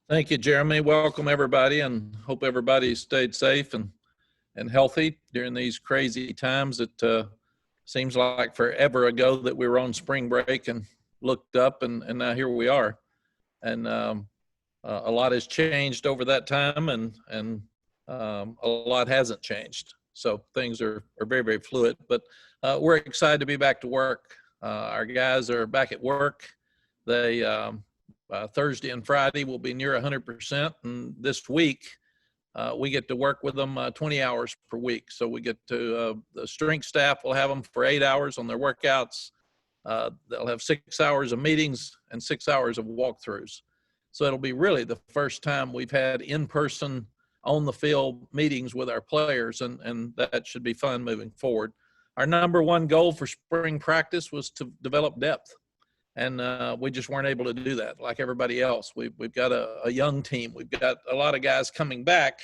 Thank you, Jeremy. Welcome, everybody, and hope everybody stayed safe and healthy during these crazy times. It seems like forever ago that we were on spring break and looked up, and now here we are. And a lot has changed over that time, and a lot hasn't changed. So things are very, very fluid. But we're excited to be back to work. Our guys are back at work. They Thursday and Friday will be near 100%. And this week, we get to work with them 20 hours per week. So we get to, the strength staff will have them for 8 hours on their workouts. They'll have 6 hours of meetings and 6 hours of walkthroughs. So it'll be really the first time we've had in-person on the field meetings with our players, and that should be fun moving forward. Our number one goal for spring practice was to develop depth. And we just weren't able to do that like everybody else. We've got a young team. We've got a lot of guys coming back,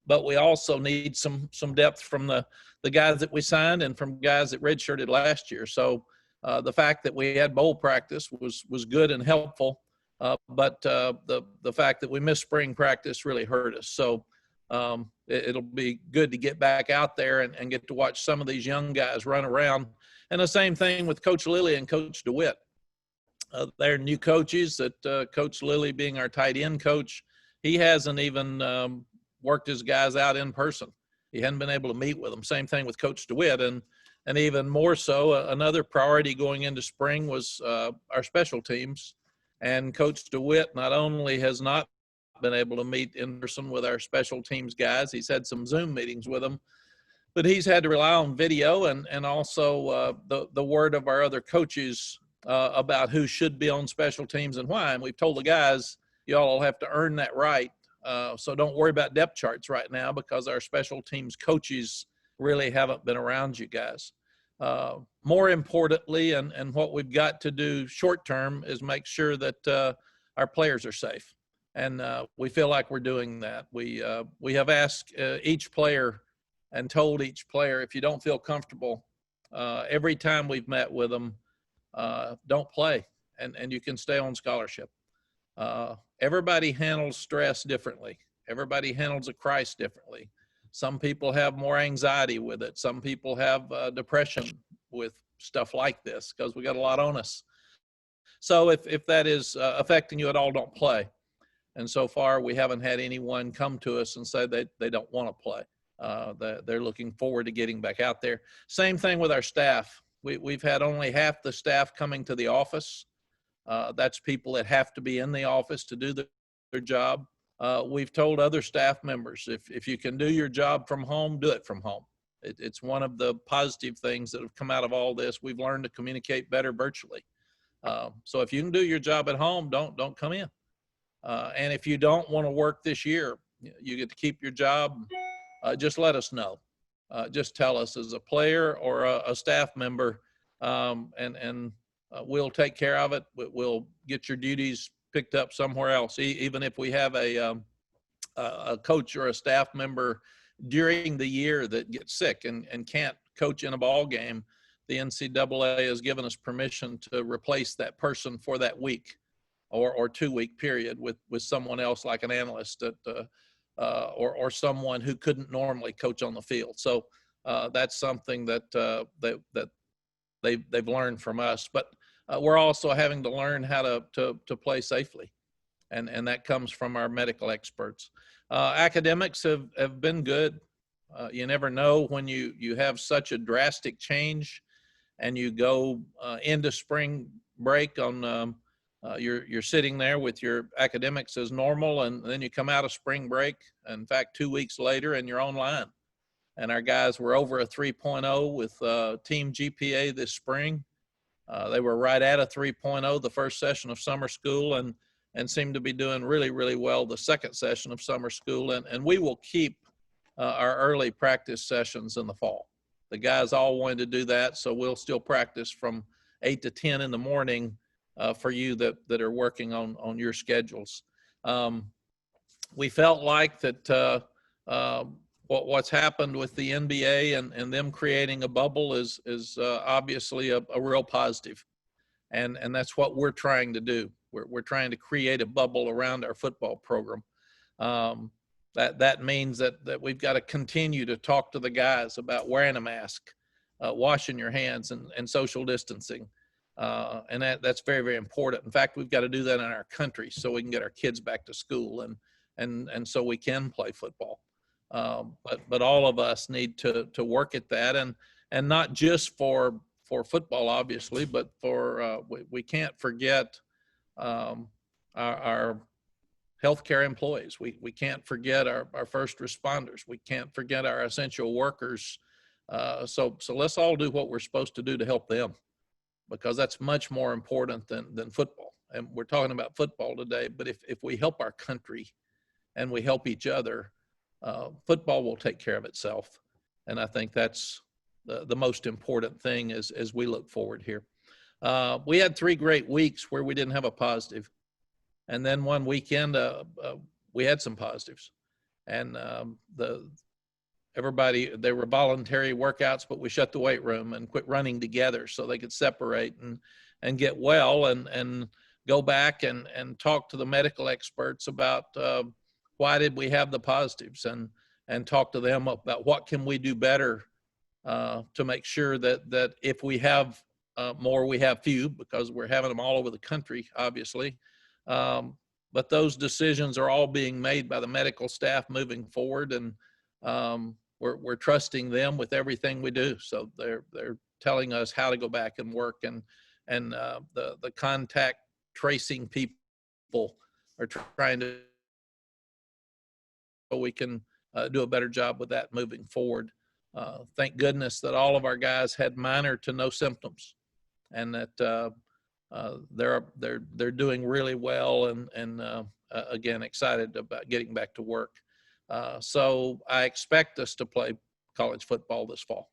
but we also need some depth from the guys that we signed and from guys that redshirted last year. So the fact that we had bowl practice was good and helpful, but the fact that we missed spring practice really hurt us. So it'll be good to get back out there and get to watch some of these young guys run around. And the same thing with Coach Lilly and Coach DeWitt. They're new coaches. That Coach Lilly, being our tight end coach, he hasn't even worked his guys out in person. He hadn't been able to meet with them. Same thing with Coach DeWitt, and even more so, another priority going into spring was our special teams. And Coach DeWitt not only has not been able to meet in person with our special teams guys, he's had some Zoom meetings with them, but he's had to rely on video and also the word of our other coaches about who should be on special teams and why. And we've told the guys, y'all will have to earn that right. So don't worry about depth charts right now, because our special teams coaches really haven't been around you guys. More importantly, and what we've got to do short term, is make sure that our players are safe. And we feel like we're doing that. We have asked each player and told each player, if you don't feel comfortable, every time we've met with them, don't play, and you can stay on scholarship. Everybody handles stress differently. Everybody handles a crisis differently. Some people have more anxiety with it. Some people have depression with stuff like this, because we got a lot on us. So if that is affecting you at all, don't play. And so far, we haven't had anyone come to us and say they don't want to play. They're looking forward to getting back out there. Same thing with our staff. We've had only half the staff coming to the office. That's people that have to be in the office to do their job. We've told other staff members, if you can do your job from home, do it from home. It's one of the positive things that have come out of all this. We've learned to communicate better virtually. So if you can do your job at home, don't come in. And if you don't want to work this year, you get to keep your job. Just let us know. Just tell us as a player or a staff member, and we'll take care of it. We'll get your duties picked up somewhere else. Even if we have a coach or a staff member during the year that gets sick and can't coach in a ball game, the NCAA has given us permission to replace that person for that week or 2-week period with someone else, like an analyst or someone who couldn't normally coach on the field. So that's something that they've learned from us. But we're also having to learn how to play safely, and that comes from our medical experts. Academics have been good. You never know when you have such a drastic change, and you go into spring break on you're sitting there with your academics as normal, and then you come out of spring break, in fact 2 weeks later, and you're online. And our guys were over a 3.0 with team GPA this spring. They were right at a 3.0 the first session of summer school, and seemed to be doing really, really well the second session of summer school. And we will keep our early practice sessions in the fall. The guys all wanted to do that, so we'll still practice from 8 to 10 in the morning for you that are working on your schedules. We felt like that what's happened with the NBA and them creating a bubble is obviously a real positive. And that's what we're trying to do. We're trying to create a bubble around our football program. That means that we've got to continue to talk to the guys about wearing a mask, washing your hands, and social distancing. And that's very, very important. In fact, we've got to do that in our country so we can get our kids back to school and so we can play football. But all of us need to work at that, and not just for football, obviously, but for we can't forget our healthcare employees. We can't forget our first responders. We can't forget our essential workers. So let's all do what we're supposed to do to help them, because that's much more important than football. And we're talking about football today, but if we help our country and we help each other, football will take care of itself. And I think that's the most important thing as we look forward here. We had 3 great weeks where we didn't have a positive. And then one weekend, we had some positives. And everybody, they were voluntary workouts, but we shut the weight room and quit running together so they could separate and get well and go back and talk to the medical experts about why did we have the positives, and talk to them about what can we do better to make sure that if we have more, we have few, because we're having them all over the country, obviously. But those decisions are all being made by the medical staff moving forward, and we're trusting them with everything we do. So they're telling us how to go back and work, and the contact tracing people are trying to, so we can do a better job with that moving forward. Thank goodness that all of our guys had minor to no symptoms, and that they're doing really well, and again, excited about getting back to work. So I expect us to play college football this fall.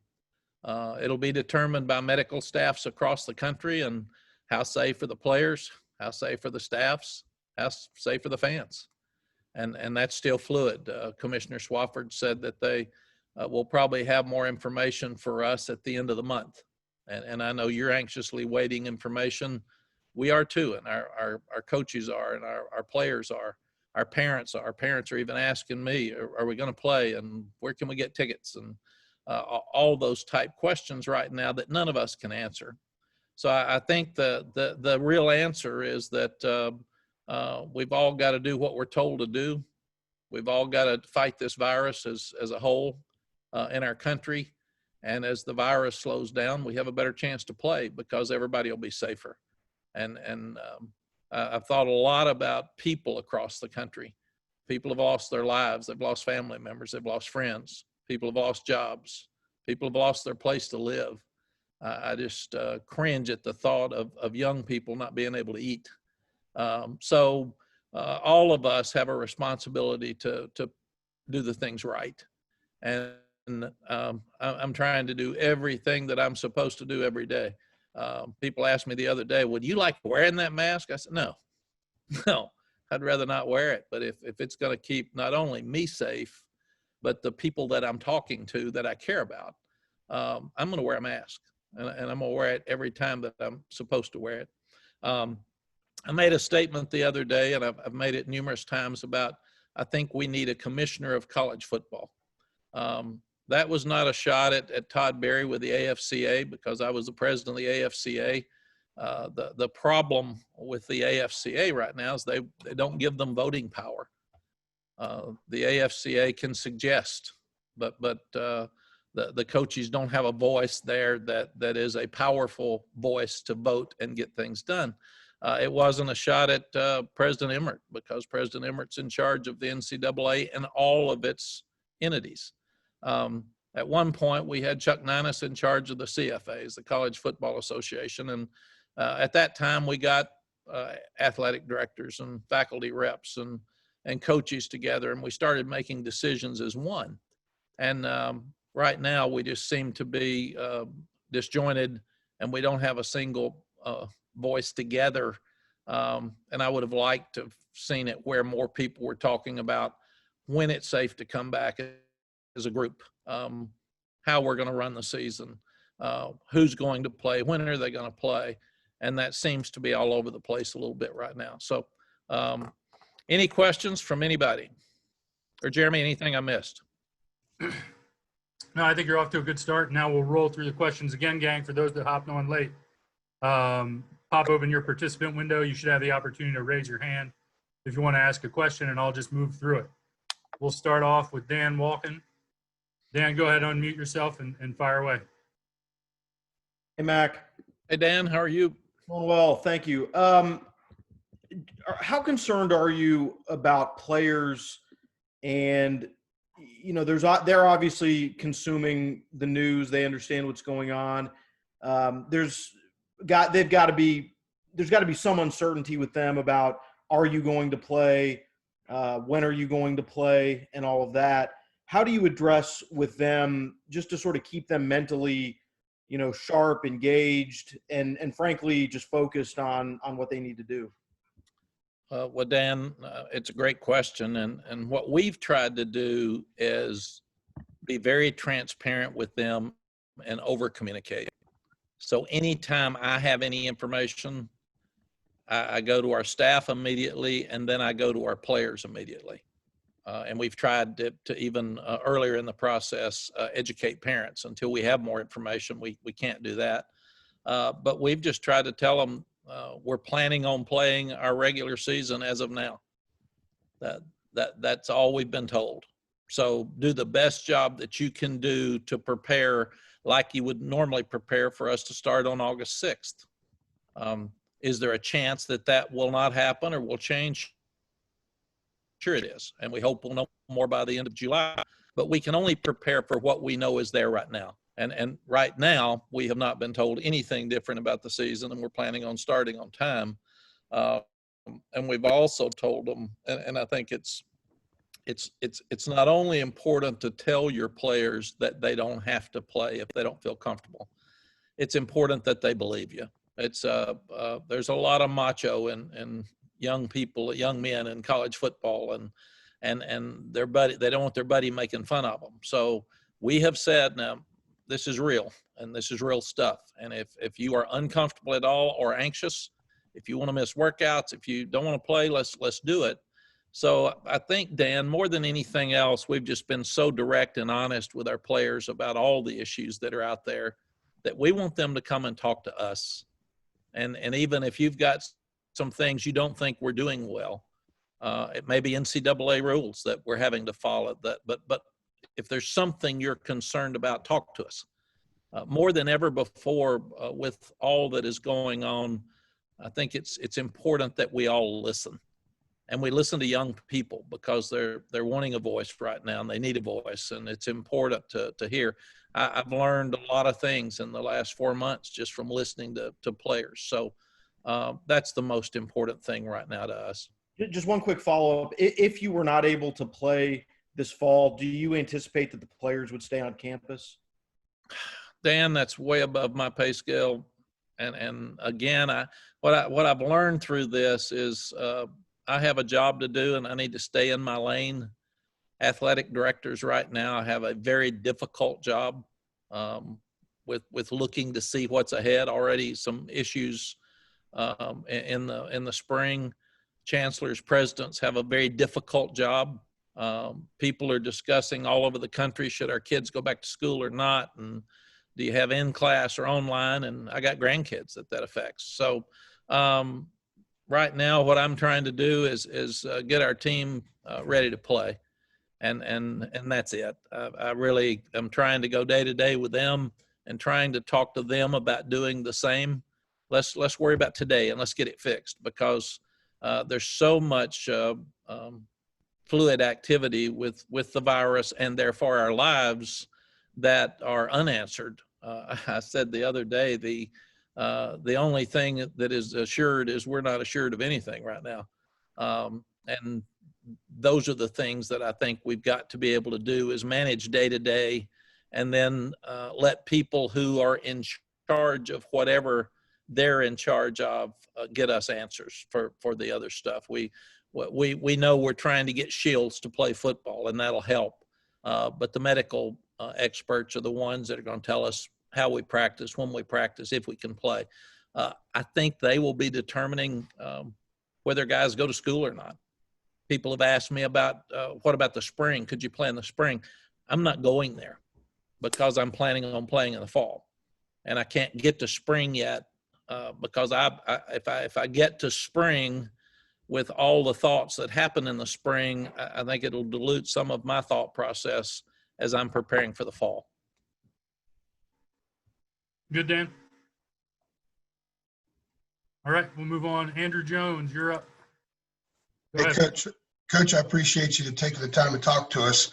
It'll be determined by medical staffs across the country, and how safe for the players, how safe for the staffs, how safe for the fans. And that's still fluid. Commissioner Swafford said that they will probably have more information for us at the end of the month. And I know you're anxiously waiting information. We are too, and our coaches are, and our players are, our parents are. Our parents are even asking me, are we going to play, and where can we get tickets, and all those type questions right now that none of us can answer. So I think the real answer is that we've all got to do what we're told to do. We've all got to fight this virus as a whole in our country. And as the virus slows down, we have a better chance to play, because everybody will be safer. And I've thought a lot about people across the country. People have lost their lives. They've lost family members. They've lost friends. People have lost jobs. People have lost their place to live. I just cringe at the thought of young people not being able to eat. So all of us have a responsibility to do the things right. And I'm trying to do everything that I'm supposed to do every day. People asked me the other day, would you like wearing that mask? I said, no, I'd rather not wear it. But if it's going to keep not only me safe, but the people that I'm talking to that I care about, I'm going to wear a mask, and I'm going to wear it every time that I'm supposed to wear it. I made a statement the other day, and I've made it numerous times, about I think we need a commissioner of college football. That was not a shot at Todd Berry with the AFCA, because I was the president of the AFCA. The problem with the AFCA right now is they don't give them voting power. The AFCA can suggest, but the coaches don't have a voice there that is a powerful voice to vote and get things done. It wasn't a shot at President Emmert, because President Emmert's in charge of the NCAA and all of its entities. At one point, we had Chuck Ninus in charge of the CFAs, the College Football Association, and at that time, we got athletic directors and faculty reps and coaches together, and we started making decisions as one. And right now, we just seem to be disjointed, and we don't have a single voice together. And I would have liked to have seen it where more people were talking about when it's safe to come back as a group, how we're going to run the season, who's going to play, when are they going to play. And that seems to be all over the place a little bit right now. So any questions from anybody? Or Jeremy, anything I missed? No, I think you're off to a good start. Now we'll roll through the questions again, gang, for those that hopped on late. Pop open your participant window. You should have the opportunity to raise your hand if you want to ask a question, and I'll just move through it. We'll start off with Dan Walken. Dan, go ahead, unmute yourself and fire away. Hey, Mac. Hey, Dan, how are you? Doing well, thank you. How concerned are you about players and, you know, they're obviously consuming the news. They understand what's going on. There's got to be some uncertainty with them about, are you going to play? When are you going to play? And all of that. How do you address with them just to sort of keep them mentally, you know, sharp, engaged, and frankly, just focused on what they need to do? Well, Dan, it's a great question. And what we've tried to do is be very transparent with them and over communicate. So anytime I have any information, I go to our staff immediately, and then I go to our players immediately. And we've tried to even earlier in the process, educate parents. Until we have more information, we can't do that. But we've just tried to tell them we're planning on playing our regular season as of now. That's all we've been told. So do the best job that you can do to prepare like you would normally prepare for us to start on August 6th. Is there a chance that will not happen or will change? Sure it is. And we hope we'll know more by the end of July. But we can only prepare for what we know is there right now. And right now, we have not been told anything different about the season, and we're planning on starting on time. And we've also told them, and I think it's not only important to tell your players that they don't have to play if they don't feel comfortable. It's important that they believe you. It's there's a lot of macho and young people, young men in college football, and their buddy, they don't want their buddy making fun of them. So we have said, now this is real and this is real stuff. And if you are uncomfortable at all or anxious, if you want to miss workouts, if you don't want to play, let's do it. So I think, Dan, more than anything else, we've just been so direct and honest with our players about all the issues that are out there that we want them to come and talk to us. And even if you've got some things you don't think we're doing well, it may be NCAA rules that we're having to follow. But if there's something you're concerned about, talk to us. More than ever before, with all that is going on, I think it's important that we all listen. And we listen to young people because they're wanting a voice right now and they need a voice, and it's important to hear. I've learned a lot of things in the last 4 months just from listening to players. So that's the most important thing right now to us. Just one quick follow-up. If you were not able to play this fall, do you anticipate that the players would stay on campus? Dan, that's way above my pay scale. And again, what I've learned through this is I have a job to do and I need to stay in my lane. Athletic directors right now have a very difficult job with looking to see what's ahead. Already some issues in the spring. Chancellors, presidents have a very difficult job. People are discussing all over the country, should our kids go back to school or not? And do you have in class or online? And I got grandkids that affects. So right now, what I'm trying to do is get our team ready to play, and that's it. I really am trying to go day to day with them and trying to talk to them about doing the same. Let's worry about today and let's get it fixed, because there's so much fluid activity with the virus and therefore our lives that are unanswered. I said the other day, the only thing that is assured is we're not assured of anything right now. And those are the things that I think we've got to be able to do, is manage day to day, and then let people who are in charge of whatever they're in charge of get us answers for the other stuff. We know we're trying to get shields to play football, and that'll help. But the medical experts are the ones that are going to tell us how we practice, when we practice, if we can play. I think they will be determining whether guys go to school or not. People have asked me about, what about the spring? Could you play in the spring? I'm not going there because I'm planning on playing in the fall. And I can't get to spring yet because if I get to spring with all the thoughts that happen in the spring, I think it'll dilute some of my thought process as I'm preparing for the fall. Good, Dan. All right, we'll move on. Andrew Jones, you're up. Go Hey, ahead. Coach, I appreciate you taking the time to talk to us.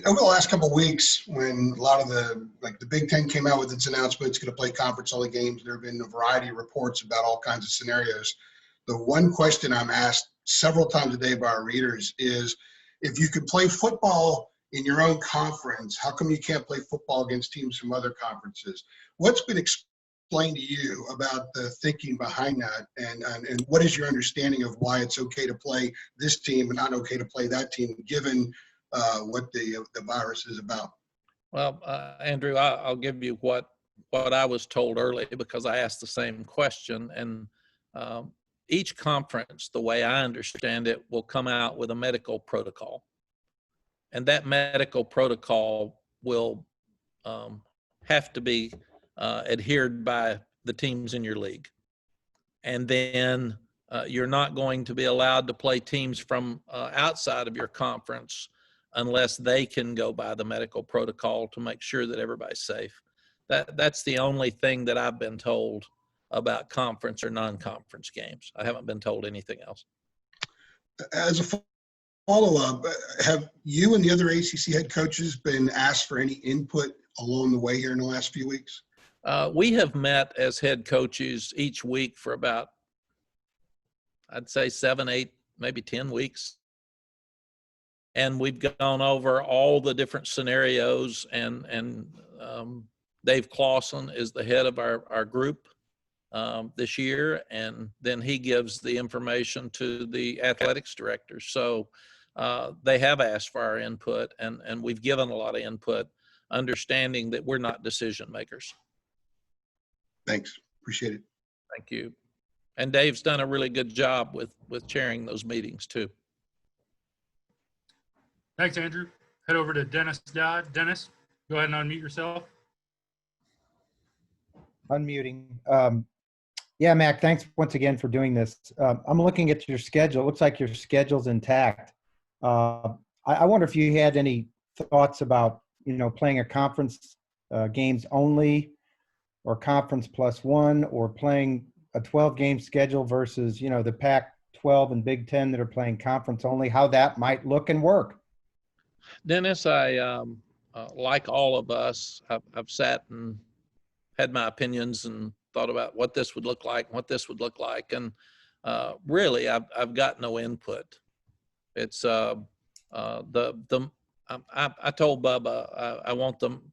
Over the last couple of weeks, when a lot of the Big Ten came out with its announcement, it's going to play conference-only games, there have been a variety of reports about all kinds of scenarios. The one question I'm asked several times a day by our readers is, if you could play football in your own conference, how come you can't play football against teams from other conferences? What's been explained to you about the thinking behind that, and what is your understanding of why it's okay to play this team and not okay to play that team, given what the virus is about? Well, Andrew, I'll give you what I was told early because I asked the same question. And each conference, the way I understand it, will come out with a medical protocol. And that medical protocol will have to be adhered by the teams in your league. And then you're not going to be allowed to play teams from outside of your conference unless they can go by the medical protocol to make sure that everybody's safe. That's the only thing that I've been told about conference or non-conference games. I haven't been told anything else. As a follow-up, have you and the other ACC head coaches been asked for any input along the way here in the last few weeks? We have met as head coaches each week for about, I'd say 7, 8, maybe 10 weeks. And we've gone over all the different scenarios, and Dave Clausen is the head of our group this year, and then he gives the information to the athletics directors. So they have asked for our input, and we've given a lot of input, understanding that we're not decision makers. Thanks. Appreciate it. Thank you. And Dave's done a really good job with chairing those meetings too. Thanks, Andrew. Head over to Dennis Dodd. Dennis, go ahead and unmute yourself. Unmuting. Yeah, Mac, thanks once again for doing this. I'm looking at your schedule. It looks like your schedule's intact. I wonder if you had any thoughts about, playing a conference games only, or conference +1, or playing a 12-game schedule versus, the Pac-12 and Big Ten that are playing conference only, how that might look and work. Dennis, I like all of us, I've sat and had my opinions and thought about what this would look like, and really, I've got no input. It's I told Bubba I want them.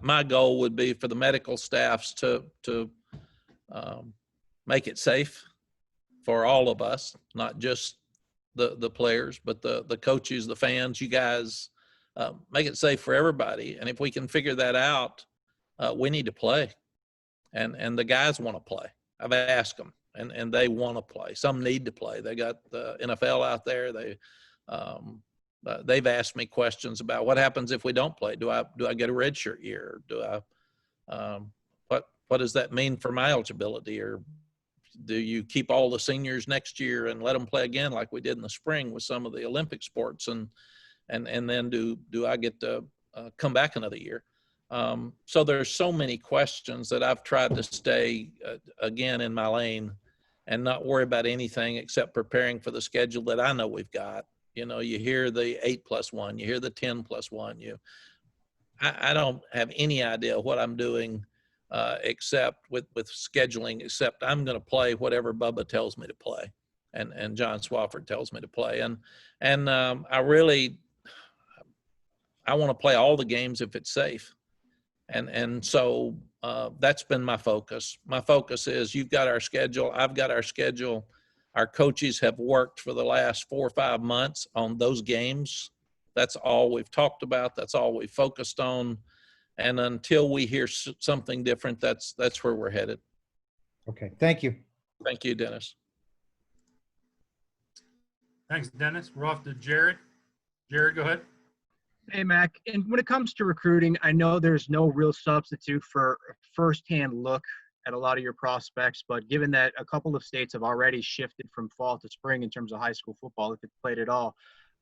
My goal would be for the medical staffs to make it safe for all of us, not just the players, but the coaches, the fans, you guys, make it safe for everybody. And if we can figure that out, we need to play. And the guys want to play. I've asked them, and they want to play. Some need to play. They got the NFL out there. They've asked me questions about what happens if we don't play. Do I get a redshirt year? What does that mean for my eligibility? Or do you keep all the seniors next year and let them play again like we did in the spring with some of the Olympic sports? And then do I get to come back another year? So there's so many questions that I've tried to stay again in my lane and not worry about anything except preparing for the schedule that I know we've got. You hear the 8+1, you hear the 10+1. I don't have any idea what I'm doing except with scheduling, except I'm going to play whatever Bubba tells me to play, and John Swafford tells me to play. And I want to play all the games if it's safe. And so that's been my focus. My focus is you've got our schedule. I've got our schedule. Our coaches have worked for the last 4 or 5 months on those games. That's all we've talked about. That's all we focused on. And until we hear something different, that's where we're headed. Okay, thank you. Thank you, Dennis. Thanks, Dennis. We're off to Jared. Jared, go ahead. Hey, Mac. And when it comes to recruiting, I know there's no real substitute for a firsthand look at a lot of your prospects, but given that a couple of states have already shifted from fall to spring in terms of high school football, if it's played at all,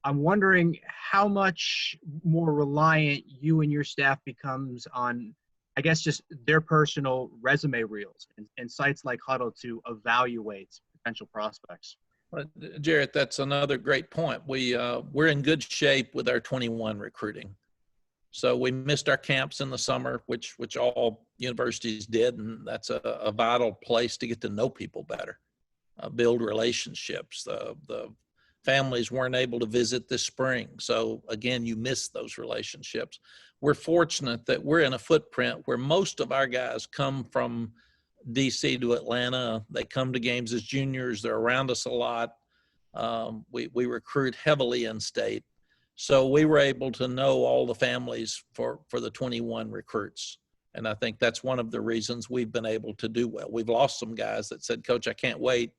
I'm wondering how much more reliant you and your staff becomes on, I guess, just their personal resume reels and sites like Huddle to evaluate potential prospects. Jarrett, that's another great point. We're in good shape with our 21 recruiting. So we missed our camps in the summer, which all universities did, and that's a vital place to get to know people better, build relationships. The families weren't able to visit this spring, so again, you miss those relationships. We're fortunate that we're in a footprint where most of our guys come from DC to Atlanta. They come to games as juniors. They're around us a lot. We recruit heavily in state. So we were able to know all the families for the 21 recruits. And I think that's one of the reasons we've been able to do well. We've lost some guys that said, Coach, I can't wait.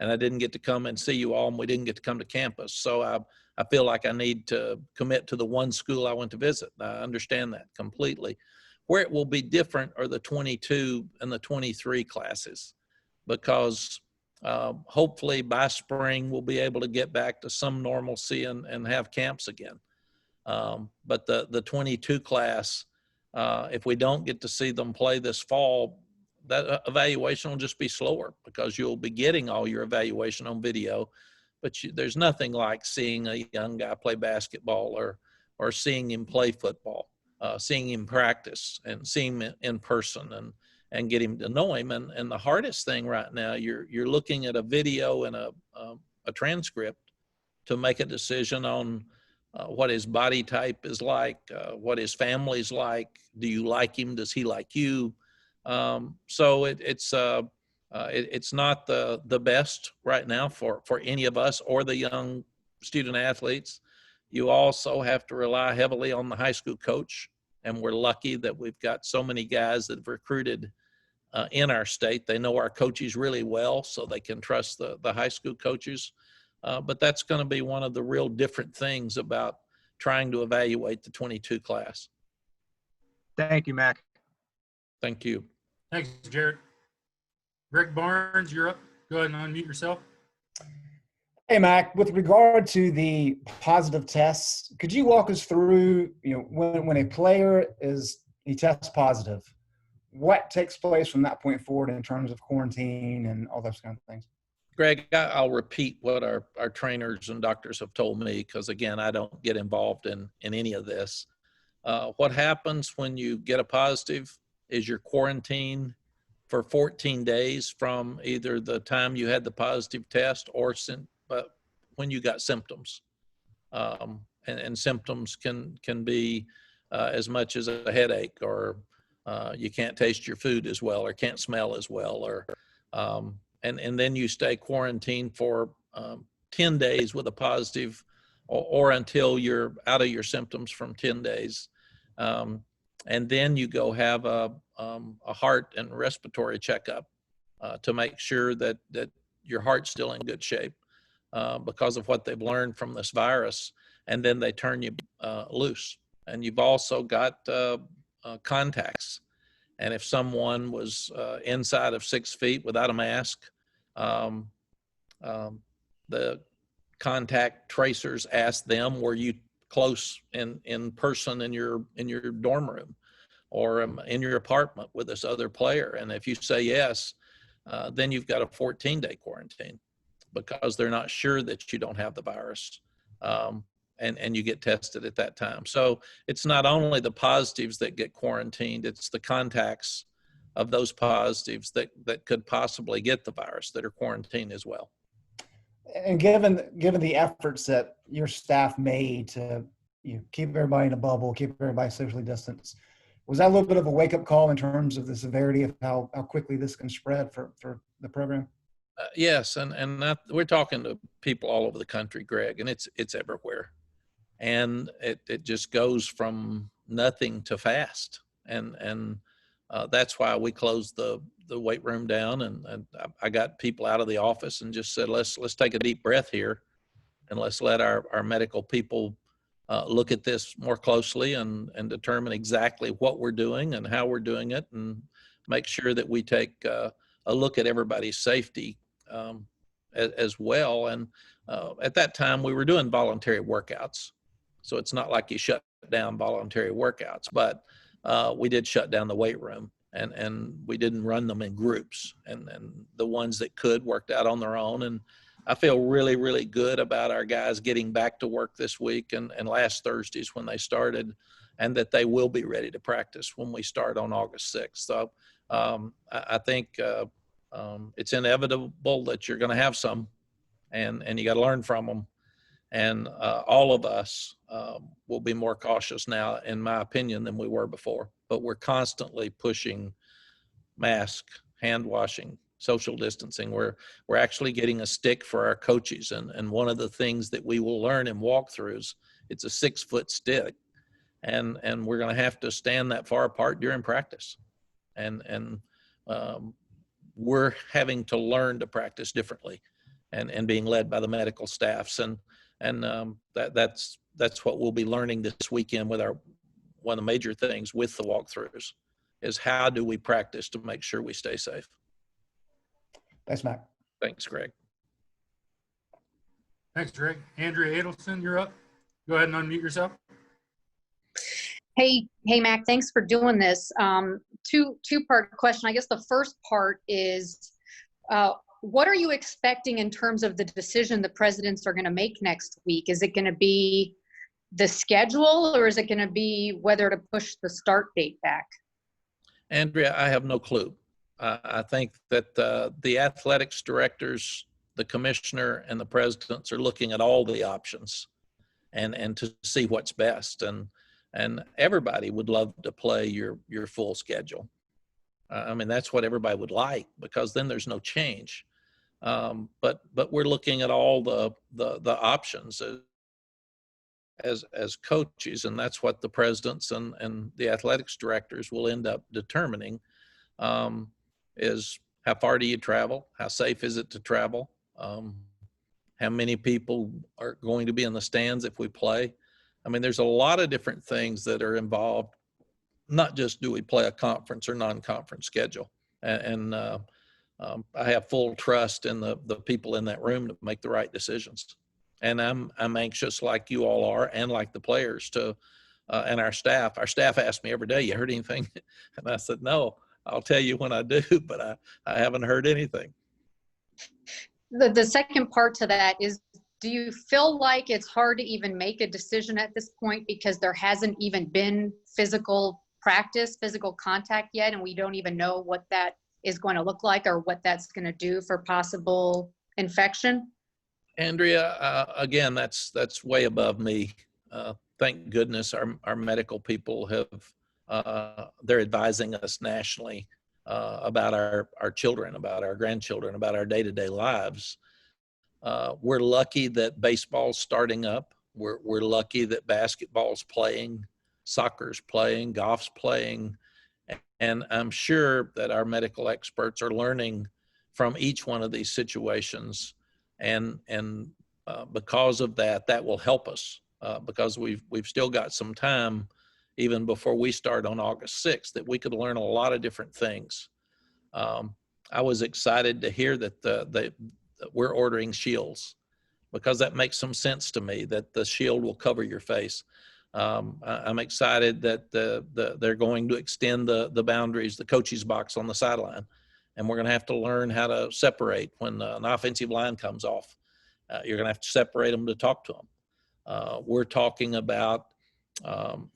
And I didn't get to come and see you all, and we didn't get to come to campus. So I feel like I need to commit to the one school I went to visit. I understand that completely. Where it will be different are the 22 and the 23 classes, because hopefully by spring we'll be able to get back to some normalcy and have camps again. But the 22 class, if we don't get to see them play this fall, that evaluation will just be slower, because you'll be getting all your evaluation on video. But there's nothing like seeing a young guy play basketball or seeing him play football. Seeing him practice and seeing him in person and get him to know him. And the hardest thing right now, you're looking at a video and a transcript to make a decision on what his body type is like, what his family's like. Do you like him? Does he like you? So it's not the best right now for any of us or the young student athletes. You also have to rely heavily on the high school coach. And we're lucky that we've got so many guys that have recruited in our state. They know our coaches really well, so they can trust the high school coaches. But that's going to be one of the real different things about trying to evaluate the 22 class. Thank you, Mac. Thank you. Thanks, Jared. Greg Barnes, you're up. Go ahead and unmute yourself. Hey, Mac, with regard to the positive tests, could you walk us through, when a player he tests positive, what takes place from that point forward in terms of quarantine and all those kind of things? Greg, I'll repeat what our trainers and doctors have told me, because again, I don't get involved in any of this. What happens when you get a positive is you're quarantined for 14 days from either the time you had the positive test or when you got symptoms. And symptoms can be as much as a headache, or you can't taste your food as well, or can't smell as well, or and then you stay quarantined for 10 days with a positive, or until you're out of your symptoms from 10 days. And then you go have a heart and respiratory checkup to make sure that your heart's still in good shape because of what they've learned from this virus. And then they turn you loose. And you've also got contacts. And if someone was inside of 6 feet without a mask, the contact tracers ask them, were you close in person in your dorm room or in your apartment with this other player? And if you say yes, then you've got a 14-day quarantine, because they're not sure that you don't have the virus. And you get tested at that time. So it's not only the positives that get quarantined, it's the contacts of those positives that could possibly get the virus that are quarantined as well. And given the efforts that your staff made to keep everybody in a bubble, keep everybody socially distanced, was that a little bit of a wake-up call in terms of the severity of how quickly this can spread for the program? Yes, and we're talking to people all over the country, Greg, and it's everywhere. And it just goes from nothing to fast. And That's why we closed the weight room down, and I got people out of the office and just said, let's take a deep breath here, and let's let our medical people look at this more closely and determine exactly what we're doing and how we're doing it, and make sure that we take a look at everybody's safety as well. And at that time, we were doing voluntary workouts. So it's not like you shut down voluntary workouts, but we did shut down the weight room, and we didn't run them in groups. And the ones that could worked out on their own. And I feel really, really good about our guys getting back to work this week and last Thursdays when they started, and that they will be ready to practice when we start on August 6th. So I think it's inevitable that you're going to have some, and you got to learn from them. And all of us will be more cautious now, in my opinion, than we were before. But we're constantly pushing mask, hand washing, social distancing. We're actually getting a stick for our coaches. And one of the things that we will learn in walkthroughs, it's a 6-foot stick. And we're going to have to stand that far apart during practice. And we're having to learn to practice differently, and being led by the medical staffs. And that's what we'll be learning this weekend with one of the major things with the walkthroughs is how do we practice to make sure we stay safe. Thanks, Mac. Thanks, Greg. Thanks, Greg. Andrea Adelson, you're up. Go ahead and unmute yourself. Hey, Mac, thanks for doing this. Two-part question. I guess the first part is, what are you expecting in terms of the decision the presidents are going to make next week? Is it going to be the schedule, or is it going to be whether to push the start date back? Andrea, I have no clue. I think that the athletics directors, the commissioner, and the presidents are looking at all the options and to see what's best. And everybody would love to play your full schedule. I mean, that's what everybody would like, because then there's no change. But we're looking at all the options as coaches, and that's what the presidents and the athletics directors will end up determining. Is how far do you travel? How safe is it to travel? How many people are going to be in the stands if we play? I mean, there's a lot of different things that are involved, not just do we play a conference or non-conference schedule. And I have full trust in the people in that room to make the right decisions. And I'm anxious, like you all are, and like the players, to and our staff. Our staff asked me every day, "You heard anything?" And I said, "No, I'll tell you when I do, but I haven't heard anything." The second part to that is, do you feel like it's hard to even make a decision at this point because there hasn't even been physical practice, physical contact yet, and we don't even know what that is going to look like or what that's going to do for possible infection? Andrea, again, that's way above me. Thank goodness our medical people have, they're advising us nationally about our children, about our grandchildren, about our day-to-day lives. We're lucky that baseball's starting up. We're lucky that basketball's playing, soccer's playing, golf's playing. And I'm sure that our medical experts are learning from each one of these situations. And because of that will help us because we've still got some time, even before we start on August 6th, that we could learn a lot of different things. I was excited to hear that we're ordering shields, because that makes some sense to me, that the shield will cover your face. I'm excited that they're going to extend the boundaries, the coach's box on the sideline. And we're going to have to learn how to separate when an offensive line comes off. You're going to have to separate them to talk to them. We're talking about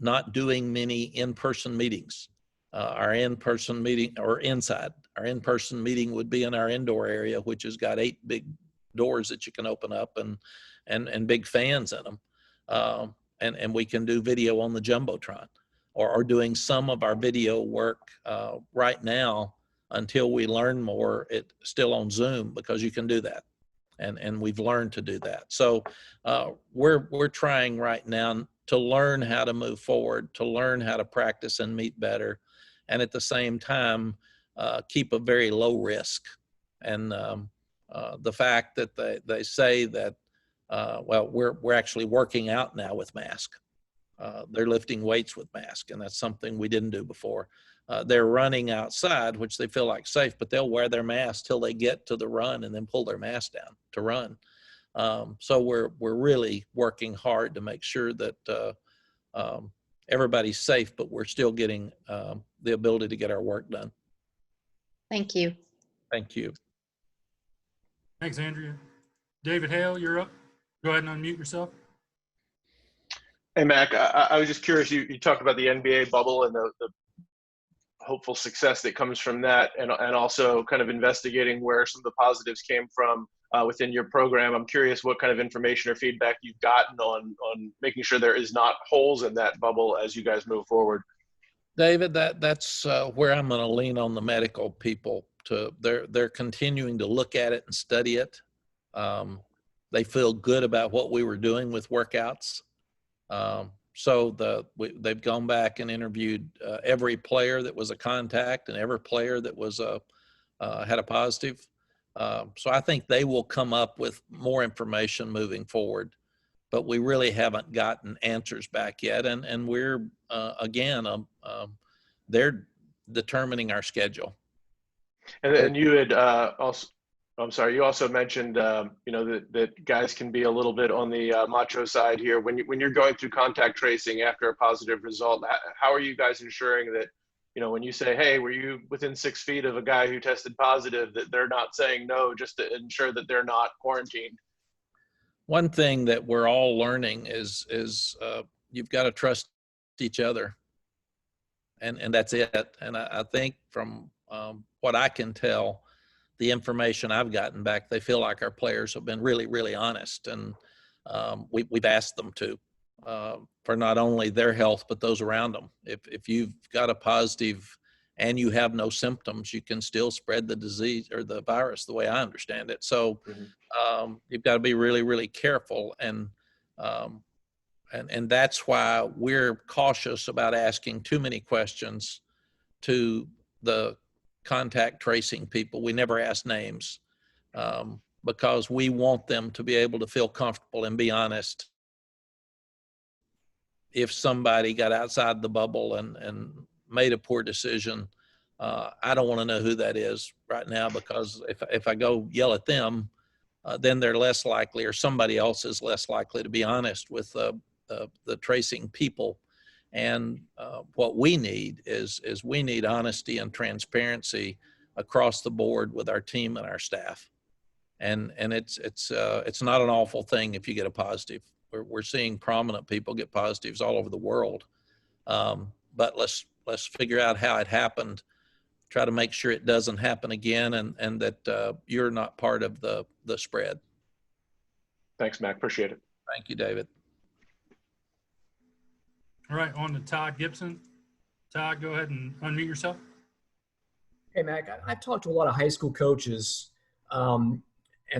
not doing many in-person meetings. Our in-person meeting, or inside, our in-person meeting would be in our indoor area, which has got 8 big doors that you can open up and big fans in them. And we can do video on the Jumbotron, or doing some of our video work right now until we learn more. It's still on Zoom, because you can do that. And we've learned to do that. So we're trying right now to learn how to move forward, to learn how to practice and meet better. and at the same time keep a very low risk. And the fact that they say that, well, we're actually working out now with mask. They're lifting weights with mask, and that's something we didn't do before. They're running outside, which they feel like safe, but they'll wear their mask till they get to the run and then pull their mask down to run. So we're really working hard to make sure that everybody's safe, but we're still getting the ability to get our work done. Thank you. Thank you. Thanks, Andrea. David Hale, you're up. Go ahead and unmute yourself. Hey, Mac, I was just curious, you talked about the NBA bubble and the hopeful success that comes from that, and also kind of investigating where some of the positives came from within your program. I'm curious what kind of information or feedback you've gotten on making sure there is not holes in that bubble as you guys move forward. David, that's where I'm going to lean on the medical people. They're continuing to look at it and study it. They feel good about what we were doing with workouts. So they've gone back and interviewed every player that was a contact and every player that was had a positive. So I think they will come up with more information moving forward, but we really haven't gotten answers back yet. And we're again, they're determining our schedule. And you had also, I'm sorry, you also mentioned, you know, that guys can be a little bit on the macho side here. When you're going through contact tracing after a positive result, how are you guys ensuring that, you know, when you say, hey, were you within 6 feet of a guy who tested positive, that they're not saying no, just to ensure that they're not quarantined? One thing that we're all learning is you've got to trust each other, and that's it. And I think from what I can tell, the information I've gotten back, they feel like our players have been really, really honest, and we've asked them to for not only their health but those around them. If you've got a positive and you have no symptoms, you can still spread the disease or the virus, the way I understand it. So you've got to be really, really careful, and that's why we're cautious about asking too many questions to the contact tracing people. We never ask names because we want them to be able to feel comfortable and be honest. If somebody got outside the bubble and made a poor decision, I don't want to know who that is right now, because if I go yell at them, then they're less likely, or somebody else is less likely to be honest with the tracing people. And what we need is we need honesty and transparency across the board with our team and our staff. And it's not an awful thing if you get a positive. We're seeing prominent people get positives all over the world. But let's figure out how it happened. Try to make sure it doesn't happen again, and that you're not part of the spread. Thanks, Mac. Appreciate it. Thank you, David. All right, on to Todd Gibson. Todd, go ahead and unmute yourself. Hey, Mac, I've talked to a lot of high school coaches, and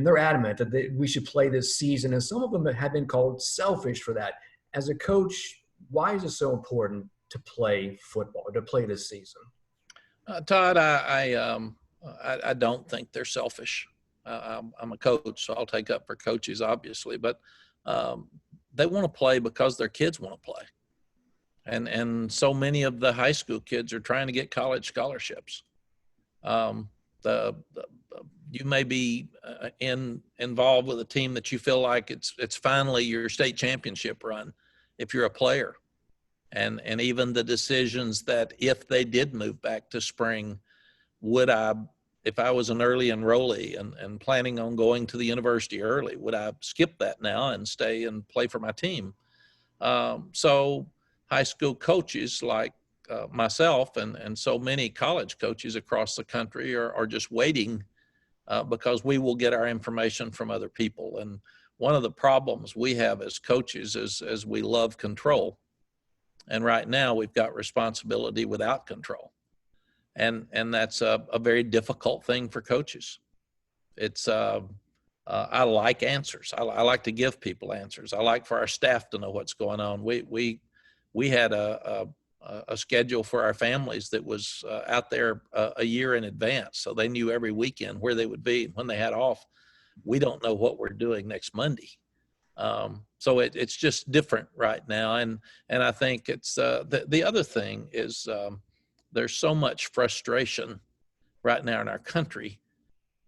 they're adamant that we should play this season, and some of them have been called selfish for that. As a coach, why is it so important to play football, to play this season? Todd, I don't think they're selfish. I'm a coach, so I'll take up for coaches, obviously, but they want to play because their kids want to play. And so many of the high school kids are trying to get college scholarships. You may be involved with a team that you feel like it's finally your state championship run if you're a player. And even the decisions that if they did move back to spring, if I was an early enrollee and planning on going to the university early, would I skip that now and stay and play for my team? So high school coaches like myself and so many college coaches across the country are just waiting because we will get our information from other people. And one of the problems we have as coaches is we love control. And right now we've got responsibility without control. And that's a very difficult thing for coaches. It's I like answers. I like to give people answers. I like for our staff to know what's going on. We had a a schedule for our families that was out there a year in advance. So they knew every weekend where they would be when they had off. We don't know what we're doing next Monday. So it's just different right now. And I think it's the other thing is there's so much frustration right now in our country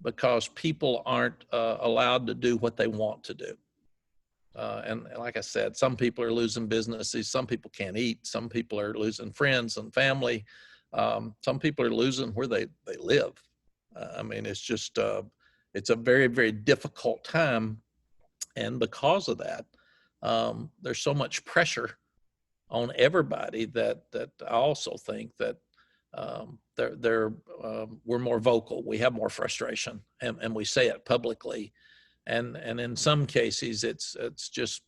because people aren't allowed to do what they want to do. And like I said, some people are losing businesses. Some people can't eat. Some people are losing friends and family. Some people are losing where they live. I mean, it's just, it's a very, very difficult time. And because of that, there's so much pressure on everybody that I also think that we're more vocal. We have more frustration, and we say it publicly. And in some cases, it's just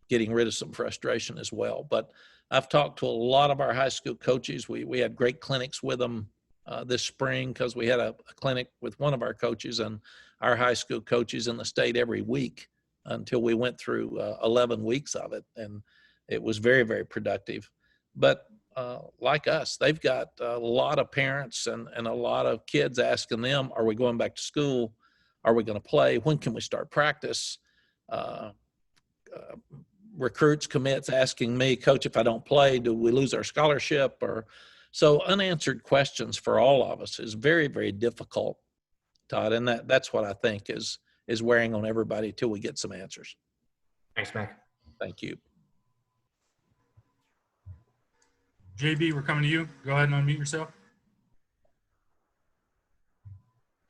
getting rid of some frustration as well. But I've talked to a lot of our high school coaches. We had great clinics with them this spring because we had a clinic with one of our coaches and our high school coaches in the state every week until we went through 11 weeks of it. And it was very, very productive. But like us, they've got a lot of parents and a lot of kids asking them, are we going back to school? Are we going to play? When can we start practice? Recruits, commits asking me, Coach, if I don't play, do we lose our scholarship? Or so unanswered questions for all of us is very, very difficult, Todd. And that's what I think is wearing on everybody till we get some answers. Thanks, Mac. Thank you. JB, we're coming to you. Go ahead and unmute yourself.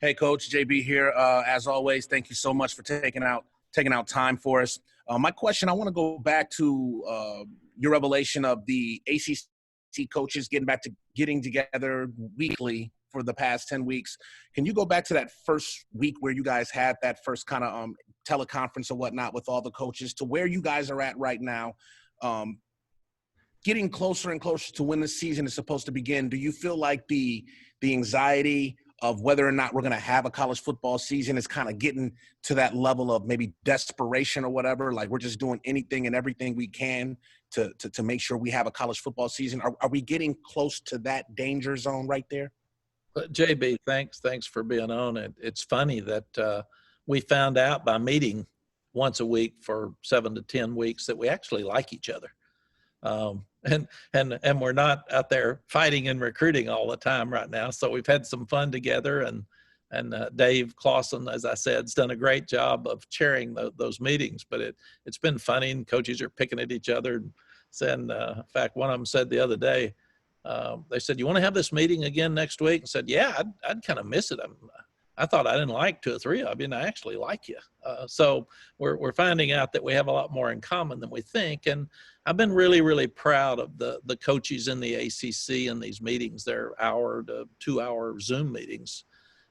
Hey, Coach, JB here. As always, thank you so much for taking out time for us. My question, I want to go back to your revelation of the ACC coaches getting together weekly for the past 10 weeks. Can you go back to that first week where you guys had that first kind of teleconference or whatnot with all the coaches to where you guys are at right now? Getting closer and closer to when the season is supposed to begin, do you feel like the anxiety of whether or not we're going to have a college football season is kind of getting to that level of maybe desperation or whatever? Like we're just doing anything and everything we can to make sure we have a college football season. Are we getting close to that danger zone right there? JB, thanks for being on it. It's funny that we found out by meeting once a week for 7 to 10 weeks that we actually like each other. And we're not out there fighting and recruiting all the time right now. So we've had some fun together, and Dave Clausen, as I said, has done a great job of chairing those meetings. But it's been funny, and coaches are picking at each other. And saying, in fact, one of them said the other day, they said, "You want to have this meeting again next week?" And said, "Yeah, I'd kind of miss it. I thought I didn't like 2 or 3 of you, and I actually like you." So we're finding out that we have a lot more in common than we think. And I've been really, really proud of the coaches in the ACC in these meetings. They're 1 to 2 hour Zoom meetings.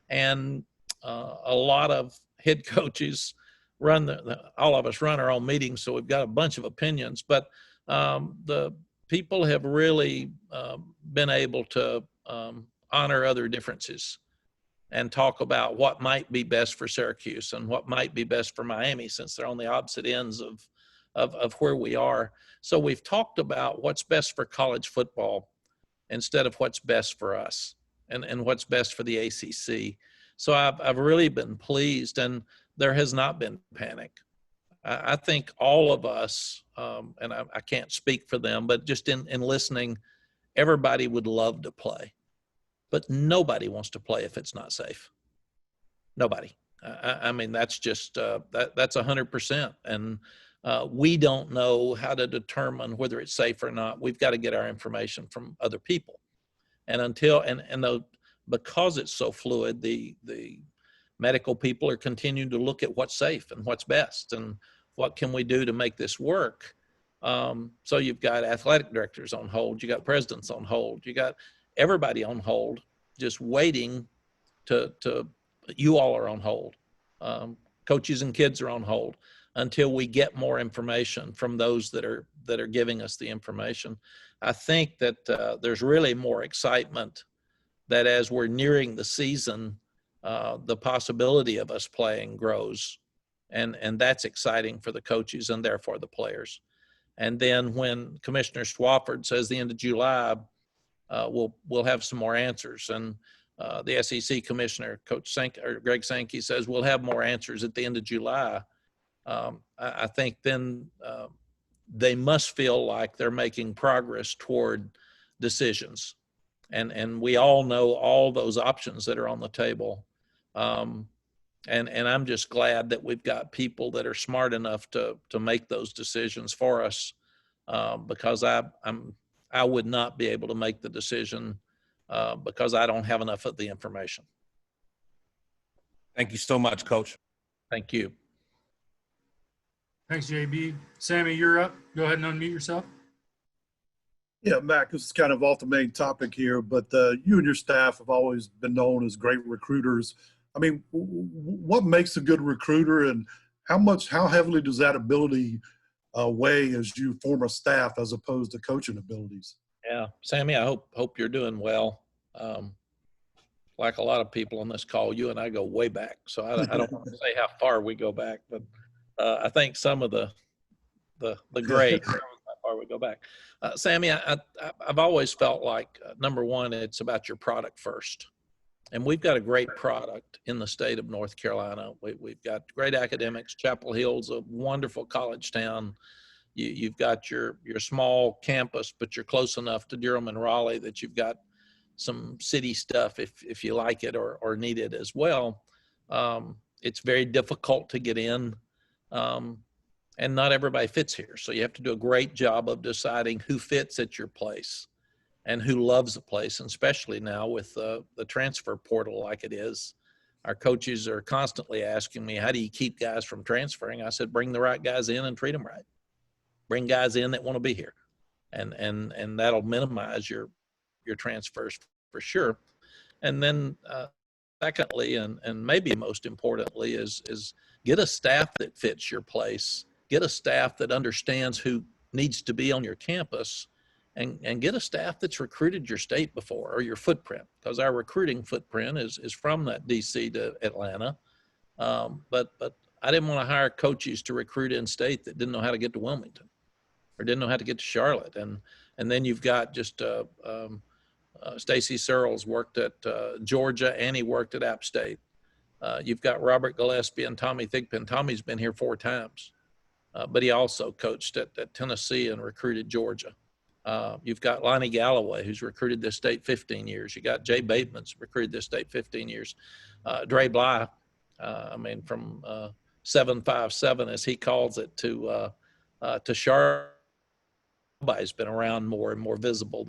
And a lot of head coaches all of us run our own meetings, so we've got a bunch of opinions. But the people have really been able to honor other differences and talk about what might be best for Syracuse and what might be best for Miami, since they're on the opposite ends of where we are. So we've talked about what's best for college football instead of what's best for us and what's best for the ACC. So I've really been pleased, and there has not been panic. I think all of us, and I can't speak for them, but just in listening, everybody would love to play. But nobody wants to play if it's not safe. Nobody. I mean, that's just, that's 100%. And we don't know how to determine whether it's safe or not. We've got to get our information from other people. And because it's so fluid, the medical people are continuing to look at what's safe and what's best and what can we do to make this work. So you've got athletic directors on hold. You got presidents on hold. You got everybody on hold, just waiting to you all are on hold. Coaches and kids are on hold until we get more information from those that are giving us the information. I think that there's really more excitement that as we're nearing the season, the possibility of us playing grows. And that's exciting for the coaches and therefore the players. And then when Commissioner Swafford says the end of July, we'll have some more answers. And the SEC Commissioner, Greg Sankey, says we'll have more answers at the end of July. I think then they must feel like they're making progress toward decisions. And we all know all those options that are on the table. And I'm just glad that we've got people that are smart enough to make those decisions for us, because I would not be able to make the decision because I don't have enough of the information. Thank you so much, Coach. Thank you. Thanks, JB. Sammy, you're up. Go ahead and unmute yourself. Yeah, Mac, this is kind of off the main topic here, but you and your staff have always been known as great recruiters. I mean, what makes a good recruiter, and how heavily does that ability weigh as you form a staff as opposed to coaching abilities? Yeah, Sammy, I hope you're doing well. Like a lot of people on this call, you and I go way back, so I don't want to say how far we go back, but I think some of the great how far we go back. Sammy, I've always felt like number one, it's about your product first. And we've got a great product in the state of North Carolina. We've got great academics. Chapel Hill's a wonderful college town. You've got your small campus, but you're close enough to Durham and Raleigh that you've got some city stuff if you like it or need it as well. It's very difficult to get in, and not everybody fits here. So you have to do a great job of deciding who fits at your place and who loves the place, and especially now with the transfer portal like it is. Our coaches are constantly asking me, how do you keep guys from transferring? I said, bring the right guys in and treat them right. Bring guys in that want to be here. And that'll minimize your transfers for sure. And then secondly, and maybe most importantly, is get a staff that fits your place. Get a staff that understands who needs to be on your campus, and get a staff that's recruited your state before, or your footprint, because our recruiting footprint is from that DC to Atlanta. But I didn't want to hire coaches to recruit in state that didn't know how to get to Wilmington or didn't know how to get to Charlotte. And then you've got just Stacy Searles worked at Georgia, and he worked at App State. You've got Robert Gillespie and Tommy Thigpen. Tommy's been here 4 times, but he also coached at Tennessee and recruited Georgia. You've got Lonnie Galloway, who's recruited this state 15 years. You got Jay Bateman's recruited this state 15 years. Dre Bly, from 757, as he calls it, to Charlotte. Nobody's been around more and more visible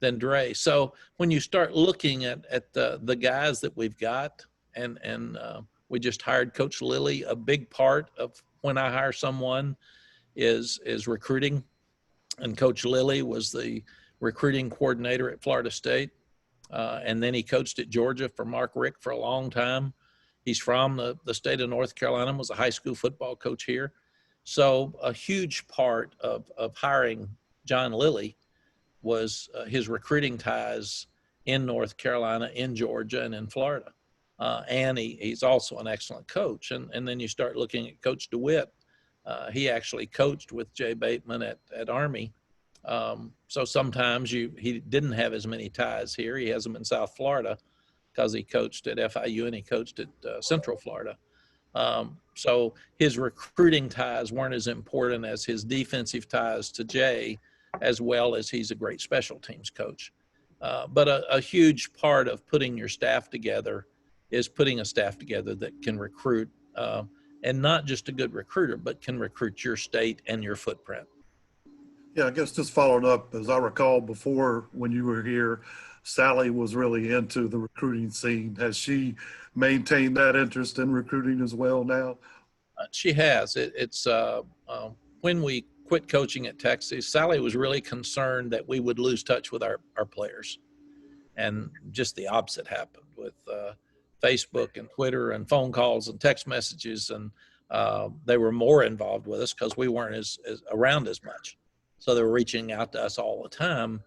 than Dre. So when you start looking at the guys that we've got, and we just hired Coach Lilly, a big part of when I hire someone is recruiting. And Coach Lilly was the recruiting coordinator at Florida State. And then he coached at Georgia for Mark Richt for a long time. He's from the state of North Carolina, was a high school football coach here. So a huge part of hiring John Lilly was his recruiting ties in North Carolina, in Georgia, and in Florida. And he's also an excellent coach. And then you start looking at Coach DeWitt. He actually coached with Jay Bateman at Army. So sometimes he didn't have as many ties here. He has them in South Florida because he coached at FIU and he coached at Central Florida. So his recruiting ties weren't as important as his defensive ties to Jay, as well as he's a great special teams coach. But a huge part of putting your staff together is putting a staff together that can recruit, and not just a good recruiter, but can recruit your state and your footprint. Yeah, I guess just following up, as I recall before when you were here, Sally was really into the recruiting scene. Has she maintained that interest in recruiting as well now? She has. It's when we quit coaching at Texas, Sally was really concerned that we would lose touch with our players. And just the opposite happened with Facebook and Twitter and phone calls and text messages. And they were more involved with us because we weren't as around as much. So they were reaching out to us all the time.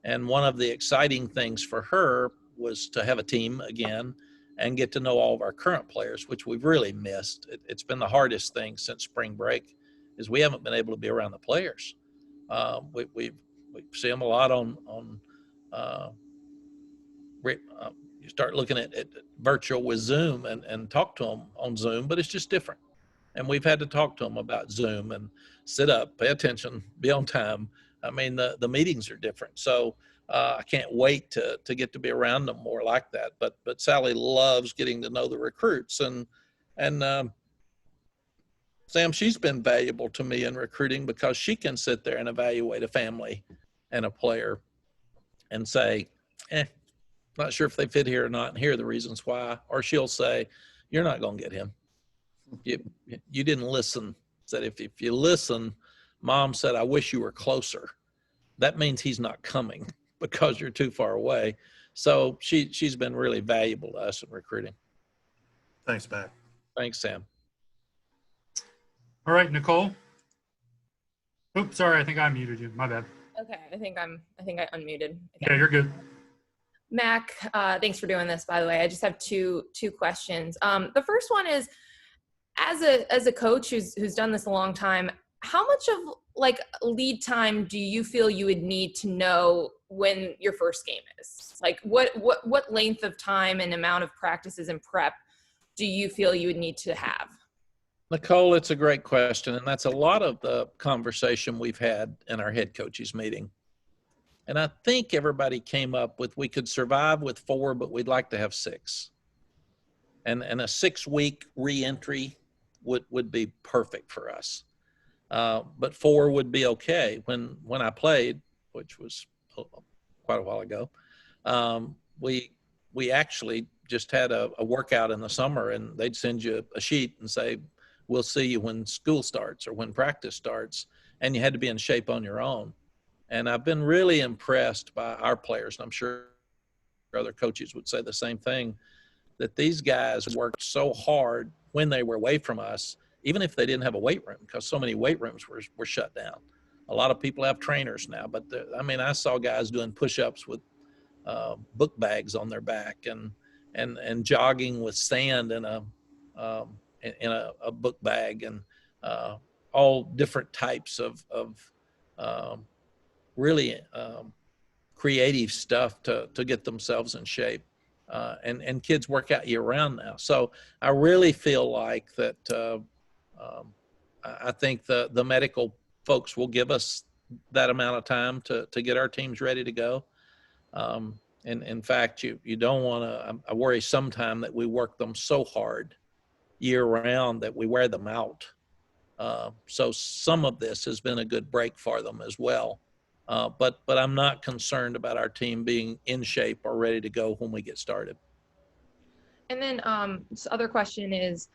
And one of the exciting things for her was to have a team again and get to know all of our current players, which we've really missed. It's been the hardest thing since spring break, is we haven't been able to be around the players. We see them a lot on you start looking at virtual with Zoom and talk to them on Zoom, but it's just different. And we've had to talk to them about Zoom and sit up, pay attention, be on time. I mean, the meetings are different. So I can't wait to get to be around them more like that. But Sally loves getting to know the recruits. And Sam, she's been valuable to me in recruiting because she can sit there and evaluate a family and a player and say, not sure if they fit here or not, and here are the reasons why. Or she'll say, you're not going to get him. You didn't listen. Said if you listen, Mom said, I wish you were closer. That means he's not coming because you're too far away. So she's been really valuable to us in recruiting. Thanks, Matt. Thanks, Sam. All right, Nicole. Oops, sorry, I think I muted you. My bad. Okay, I think I unmuted. Yeah, you're good. Mac, thanks for doing this, by the way. I just have two questions. The first one is, as a coach who's done this a long time, how much of like lead time do you feel you would need to know when your first game is? Like what length of time and amount of practices and prep do you feel you would need to have? Nicole, it's a great question. And that's a lot of the conversation we've had in our head coaches meeting. And I think everybody came up with, we could survive with 4, but we'd like to have 6. And a 6-week reentry would be perfect for us. But 4 would be okay. When I played, which was quite a while ago, we actually just had a workout in the summer, and they'd send you a sheet and say, we'll see you when school starts or when practice starts, and you had to be in shape on your own. And I've been really impressed by our players, and I'm sure other coaches would say the same thing, that these guys worked so hard when they were away from us, even if they didn't have a weight room, because so many weight rooms were shut down. A lot of people have trainers now, but I saw guys doing push-ups with book bags on their back and jogging with sand in a book bag, and all different types of really creative stuff to get themselves in shape. And kids work out year round now. So I really feel like that I think the medical folks will give us that amount of time to get our teams ready to go. And in fact, you don't want to, I worry sometime that we work them so hard year round that we wear them out. So some of this has been a good break for them as well. But I'm not concerned about our team being in shape or ready to go when we get started. And then this other question is,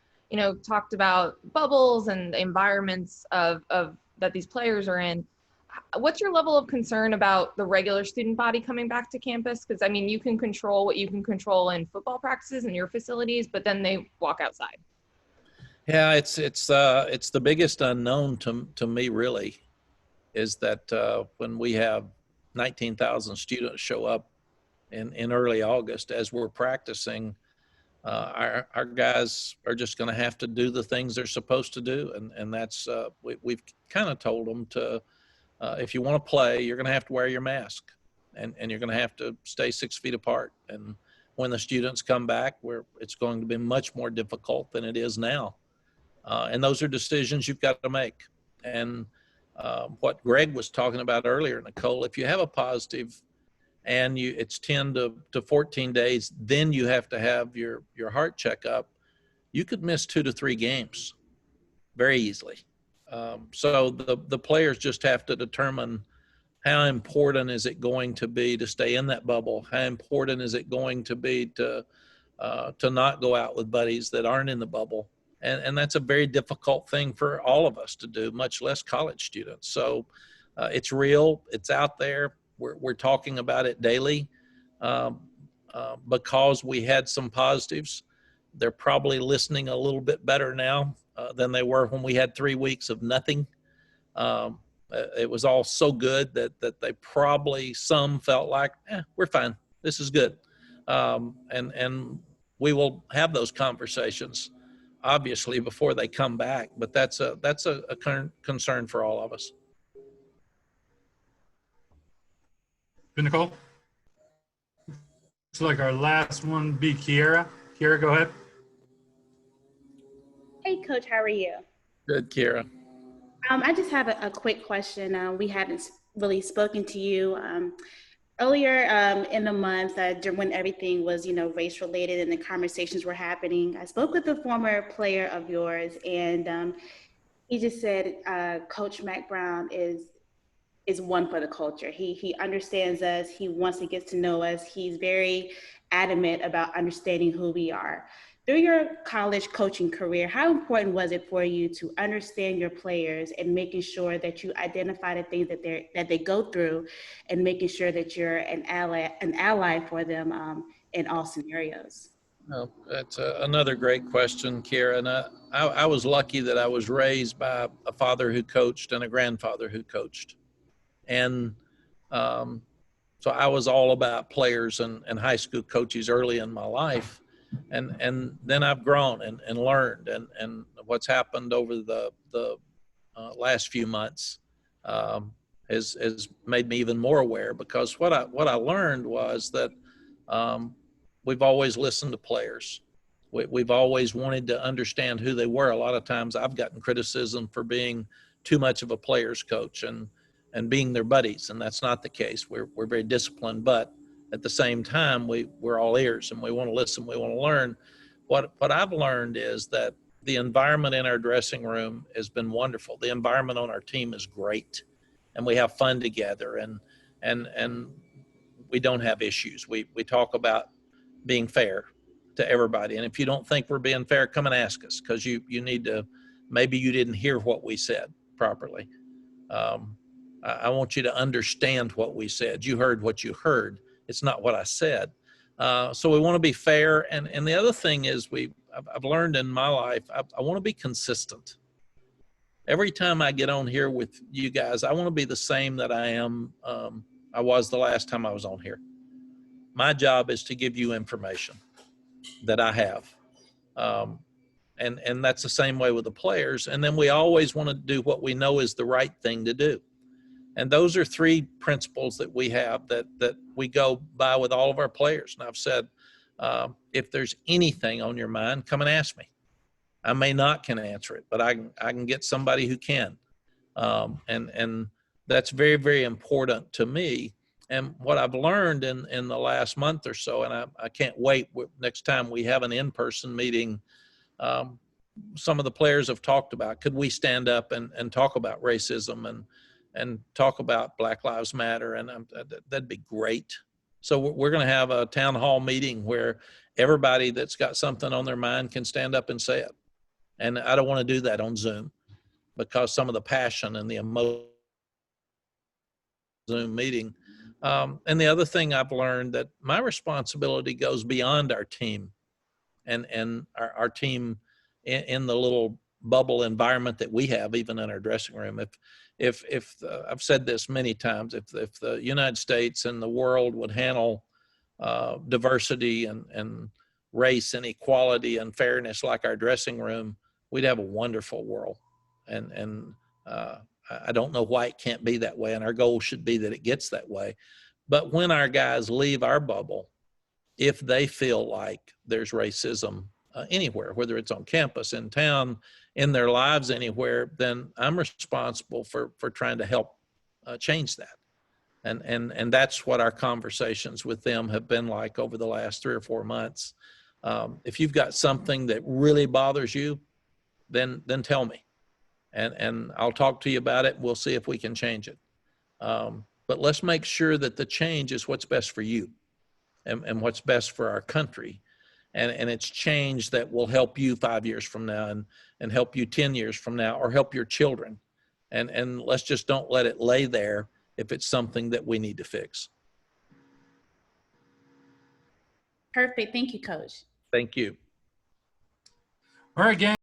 talked about bubbles and the environments of that these players are in. What's your level of concern about the regular student body coming back to campus? Because you can control what you can control in football practices and your facilities, but then they walk outside. Yeah, it's the biggest unknown to me, really, is that when we have 19,000 students show up in early August as we're practicing, our guys are just going to have to do the things they're supposed to do, and that's we've kind of told them to, if you want to play, you're going to have to wear your mask, and you're going to have to stay 6 feet apart. And when the students come back, it's going to be much more difficult than it is now. And those are decisions you've got to make. And what Greg was talking about earlier, Nicole, if you have a positive and it's 10 to 14 days, then you have to have your heart checkup, you could miss 2 to 3 games very easily. So the players just have to determine how important is it going to be to stay in that bubble? How important is it going to be to not go out with buddies that aren't in the bubble? And that's a very difficult thing for all of us to do, much less college students. So it's real. It's out there. We're talking about it daily because we had some positives. They're probably listening a little bit better now than they were when we had 3 weeks of nothing. It was all so good that they probably, some felt like, we're fine. This is good. And we will have those conversations, obviously, before they come back. But that's a concern for all of us. Nicole? Looks like our last one be Kiera. Kiera, go ahead. Hey, Coach, how are you? Good, Kira. I just have a quick question. We haven't really spoken to you earlier in the month when everything was, race related and the conversations were happening. I spoke with a former player of yours, and he just said Coach Mack Brown is one for the culture. He understands us. He wants to get to know us. He's very adamant about understanding who we are. Through your college coaching career, how important was it for you to understand your players and making sure that you identify the things that they go through, and making sure that you're an ally for them in all scenarios? Well, that's another great question, Kira. And I was lucky that I was raised by a father who coached and a grandfather who coached. And so I was all about players and high school coaches early in my life. And then I've grown and learned, and what's happened over the last few months has made me even more aware, because what I learned was that we've always listened to players. We've always wanted to understand who they were. A lot of times I've gotten criticism for being too much of a player's coach and being their buddies, and that's not the case. We're very disciplined, but at the same time, we're all ears, and we want to listen, we want to learn. What I've learned is that the environment in our dressing room has been wonderful. The environment on our team is great, and we have fun together, and we don't have issues. We talk about being fair to everybody, and if you don't think we're being fair, come and ask us, because you need to. Maybe you didn't hear what we said properly. I want you to understand what we said. You heard what you heard. It's not what I said. So we want to be fair. And the other thing is I've learned in my life, I want to be consistent. Every time I get on here with you guys, I want to be the same that I was the last time I was on here. My job is to give you information that I have. And that's the same way with the players. And then we always want to do what we know is the right thing to do. And those are three principles that we have that we go by with all of our players. And I've said, if there's anything on your mind, come and ask me. I may not can answer it, but I can get somebody who can. And that's very, very important to me. And what I've learned in the last month or so, and I can't wait next time we have an in-person meeting, some of the players have talked about, could we stand up and talk about racism and talk about Black Lives Matter, and that'd be great. So we're going to have a town hall meeting where everybody that's got something on their mind can stand up and say it. And I don't want to do that on Zoom, because some of the passion and the emotion Zoom meeting. And the other thing I've learned, that my responsibility goes beyond our team and our team in the little bubble environment that we have, even in our dressing room. If I've said this many times, if the United States and the world would handle diversity and race and equality and fairness like our dressing room, we'd have a wonderful world. And I don't know why it can't be that way, and our goal should be that it gets that way. But when our guys leave our bubble, if they feel like there's racism anywhere, whether it's on campus, in town, in their lives, anywhere, then I'm responsible for trying to help change that. And that's what our conversations with them have been like over the last 3 or 4 months. If you've got something that really bothers you, then tell me, and I'll talk to you about it. We'll see if we can change it. But let's make sure that the change is what's best for you and what's best for our country. And it's change that will help you 5 years from now and help you 10 years from now, or help your children. And let's just don't let it lay there if it's something that we need to fix. Perfect. Thank you, Coach. Thank you. All right, gang.